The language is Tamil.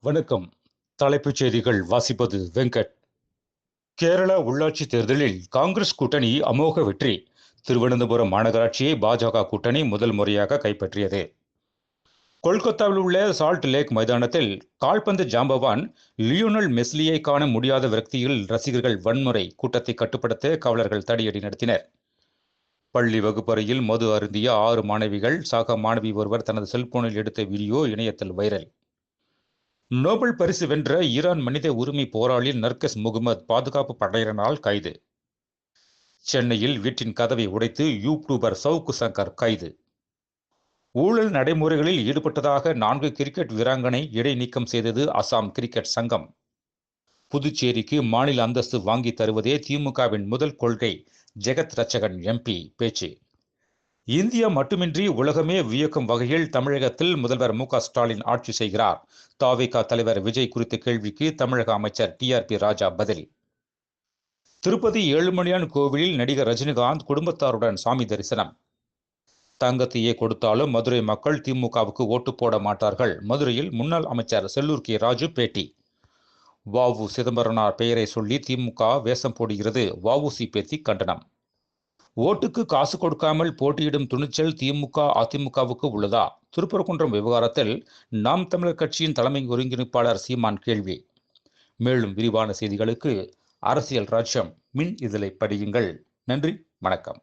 வணக்கம். தலைப்புச் செய்திகள் வாசிப்பது வெங்கட். கேரளா உள்ளாட்சி தேர்தலில் காங்கிரஸ் கூட்டணி அமோக வெற்றி. திருவனந்தபுரம் மாநகராட்சியை பாஜக கூட்டணி முதல் முறையாக கைப்பற்றியது. கொல்கத்தாவில் உள்ள சால்ட் லேக் மைதானத்தில் கால்பந்து ஜாம்பவான் லியோனல் மெஸ்லியை காண முடியாத விரக்தியில் ரசிகர்கள் வன்முறை கூட்டத்தை கட்டுப்படுத்த காவலர்கள் தடியடி நடத்தினர். பள்ளி வகுப்பறையில் மது அருந்திய 6 மாணவிகள் சக மாணவி ஒருவர் தனது செல்போனில் எடுத்த வீடியோ இணையத்தில் வைரல். நோபல் பரிசு வென்ற ஈரான் மனித உரிமை போராளி நர்கஸ் முகமது பாதுகாப்பு படையினரால் கைது. சென்னையில் வீட்டின் கதவை உடைத்து யூடியூபர் சவுக்கு சங்கர் கைது. ஊழல் நடைமுறைகளில் ஈடுபட்டதாக 4 கிரிக்கெட் வீராங்கனை இடைநீக்கம் செய்தது அசாம் கிரிக்கெட் சங்கம். புதுச்சேரிக்கு மாநில அந்தஸ்து வாங்கி தருவதே திமுகவின் முதல் கொள்கை, ஜெகத் ரட்சகன் எம்பி பேச்சு. இந்தியா மட்டுமின்றி உலகமே வியக்கும் வகையில் தமிழகத்தில் முதல்வர் மு.க.ஸ்டாலின் ஆட்சி செய்கிறார். தவிக தலைவர் விஜய் குறித்த கேள்விக்கு தமிழக அமைச்சர் டி.ஆர்.பி. ராஜா பதில். திருப்பதி ஏழுமலையான் கோவிலில் நடிகர் ரஜினிகாந்த் குடும்பத்தாருடன் சாமி தரிசனம். தங்கத்தையே கொடுத்தாலும் மதுரை மக்கள் திமுகவுக்கு ஓட்டு போட மாட்டார்கள். மதுரையில் முன்னாள் அமைச்சர் செல்லூர் கே. ராஜு பேட்டி. வ.உ. சிதம்பரனார் பெயரை சொல்லி திமுக வேஷம் போடுகிறது. வ.உ.சி. பேத்தி கண்டனம். ஓட்டுக்கு காசு கொடுக்காமல் போட்டியிடும் துணிச்சல் திமுக அதிமுகவுக்கு உள்ளதா? திருப்பரங்குன்றம் விவகாரத்தில் நாம் தமிழர் கட்சியின் தலைமை ஒருங்கிணைப்பாளர் சீமான் கேள்வி. மேலும் விரிவான செய்திகளுக்கு அரசியல் ராஜ்யம் மின் இதழை படியுங்கள். நன்றி, வணக்கம்.